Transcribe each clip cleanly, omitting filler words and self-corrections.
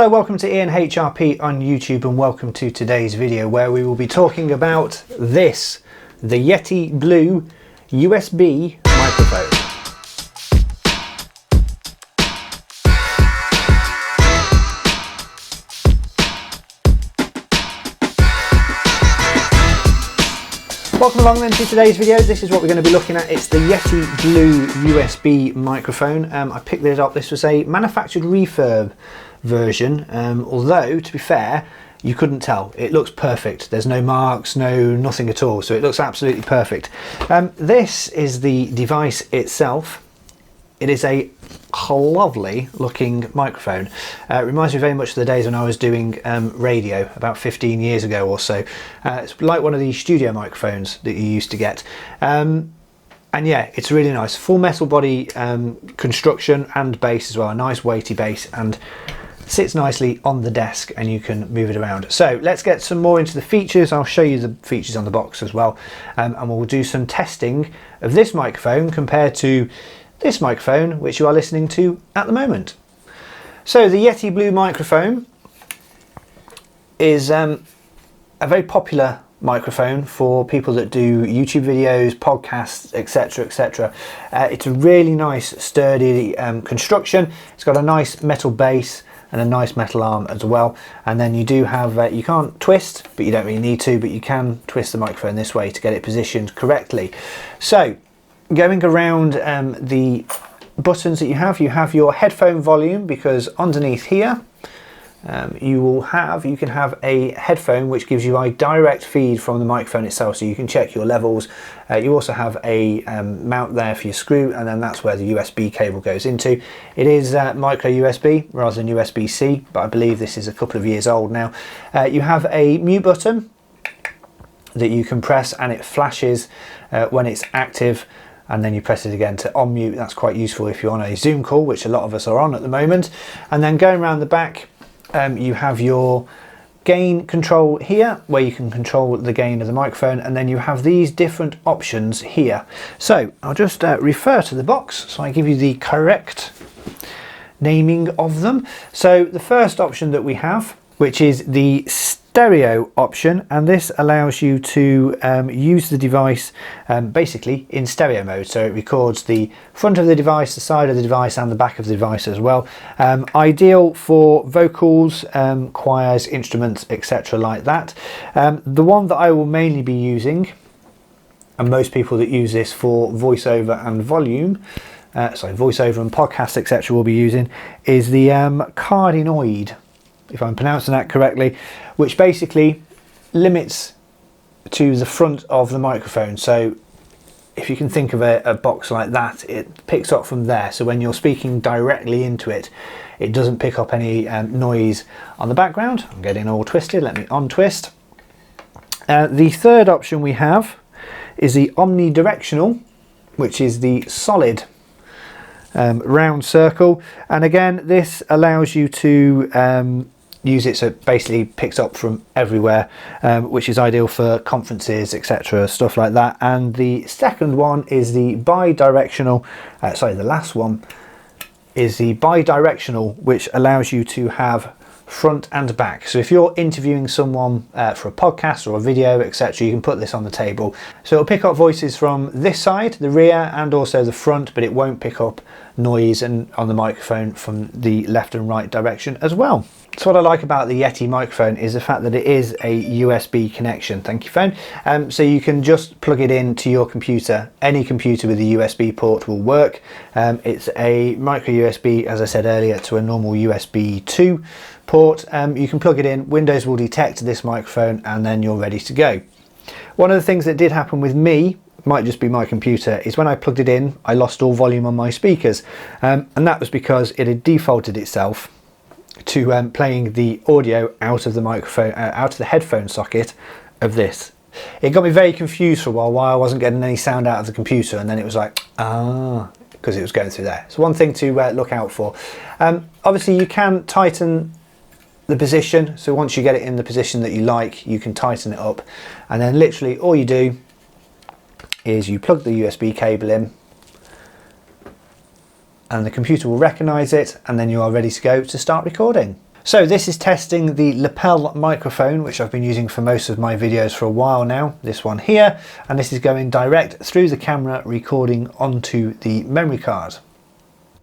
Hello, welcome to Ian HRP on YouTube and welcome to today's video where we will be talking about this, the Yeti Blue USB microphone. Welcome along then to today's video. This is what we're going to be looking at. It's the Yeti Blue USB microphone. I picked this up. This was a manufactured refurb version, although to be fair you couldn't tell. It looks perfect. There's no marks, nothing at all, so it looks absolutely perfect. This is the device itself. It is a lovely looking microphone. It reminds me very much of the days when I was doing radio about 15 years ago or so. It's like one of these studio microphones that you used to get. And yeah, it's really nice. Full metal body construction and base as well. A nice weighty base and sits nicely on the desk and you can move it around. So let's get some more into the features. I'll show you the features on the box as well. And we'll do some testing of this microphone compared to this microphone which you are listening to at the moment. So the Yeti Blue microphone is a very popular microphone for people that do YouTube videos, podcasts, etc, etc. It's a really nice sturdy construction. It's got a nice metal base and a nice metal arm as well, and then you do have you can't twist, but you don't really need to, but you can twist the microphone this way to get it positioned correctly. So going around the buttons that you have your headphone volume, because underneath here you can have a headphone which gives you a direct feed from the microphone itself, so you can check your levels. You also have a mount there for your screw, and then that's where the USB cable goes into. It is micro USB rather than USB-C, but I believe this is a couple of years old now. You have a mute button that you can press and it flashes when it's active, and then you press it again to on mute. That's quite useful if you're on a Zoom call, which a lot of us are on at the moment. And then going around the back, you have your gain control here, where you can control the gain of the microphone, and then you have these different options here. So I'll just refer to the box so I give you the correct naming of them. So the first option that we have, which is the stereo option, and this allows you to use the device basically in stereo mode, so it records the front of the device, the side of the device and the back of the device as well. Ideal for vocals, choirs, instruments, etc like that. The one that I will mainly be using, and most people that use this for voiceover and volume, voiceover and podcast etc will be using, is the Cardinoid, if I'm pronouncing that correctly, which basically limits to the front of the microphone. So if you can think of a box like that, it picks up from there. So when you're speaking directly into it, it doesn't pick up any noise on the background. I'm getting all twisted, let me untwist. The third option we have is the omnidirectional, which is the solid round circle, and again this allows you to use it so it basically picks up from everywhere, which is ideal for conferences, etc, stuff like that. And the second one is the bi-directional, the last one is the bi-directional, which allows you to have front and back. So if you're interviewing someone for a podcast or a video, etc, you can put this on the table. So it'll pick up voices from this side, the rear, and also the front, but it won't pick up noise and on the microphone from the left and right direction as well. So what I like about the Yeti microphone is the fact that it is a USB connection. Thank you, phone. So you can just plug it into your computer. Any computer with a USB port will work. It's a micro USB, as I said earlier, to a normal USB 2 port. You can plug it in, Windows will detect this microphone, and then you're ready to go. One of the things that did happen with me, might just be my computer, is when I plugged it in, I lost all volume on my speakers. And that was because it had defaulted itself to playing the audio out of the microphone, out of the headphone socket of this. It got me very confused for a while I wasn't getting any sound out of the computer, and then it was like, because it was going through there. So one thing to look out for. Obviously you can tighten the position, so once you get it in the position that you like, you can tighten it up, and then literally all you do is you plug the USB cable in, and the computer will recognize it, and then you are ready to go to start recording. So this is testing the lapel microphone, which I've been using for most of my videos for a while now, this one here, and this is going direct through the camera, recording onto the memory card.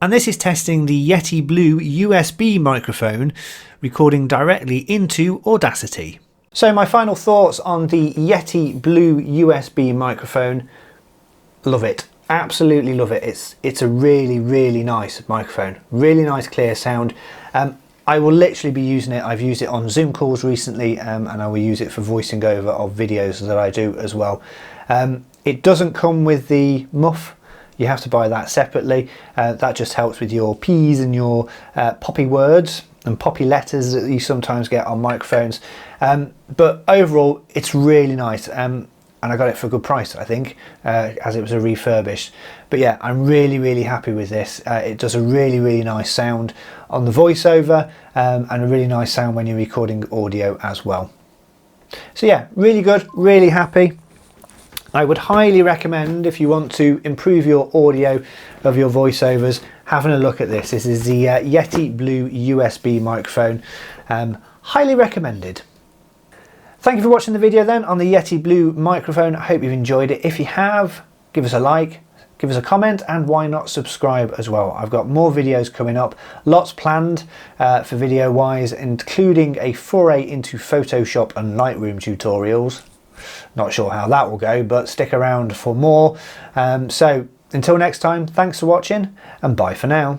And this is testing the Yeti Blue USB microphone, recording directly into Audacity. So my final thoughts on the Yeti Blue USB microphone: love it. Absolutely love it. It's a really nice microphone, really nice clear sound. I will literally be using it. I've used it on Zoom calls recently, and I will use it for voicing over of videos that I do as well. It doesn't come with the muff. You have to buy that separately. That just helps with your P's and your poppy words and poppy letters that you sometimes get on microphones. But overall, it's really nice. And I got it for a good price, I think, as it was a refurbished. But yeah, I'm really happy with this. It does a really nice sound on the voiceover, and a really nice sound when you're recording audio as well. So yeah, really good, really happy. I would highly recommend, if you want to improve your audio of your voiceovers, having a look at this. This is the Yeti Blue USB microphone. Highly recommended. Thank you for watching the video then on the Yeti Blue microphone. I hope you've enjoyed it. If you have, give us a like, give us a comment, and why not subscribe as well. I've got more videos coming up, lots planned for video wise, including a foray into Photoshop and Lightroom tutorials. Not sure how that will go, but stick around for more. So until next time, thanks for watching and bye for now.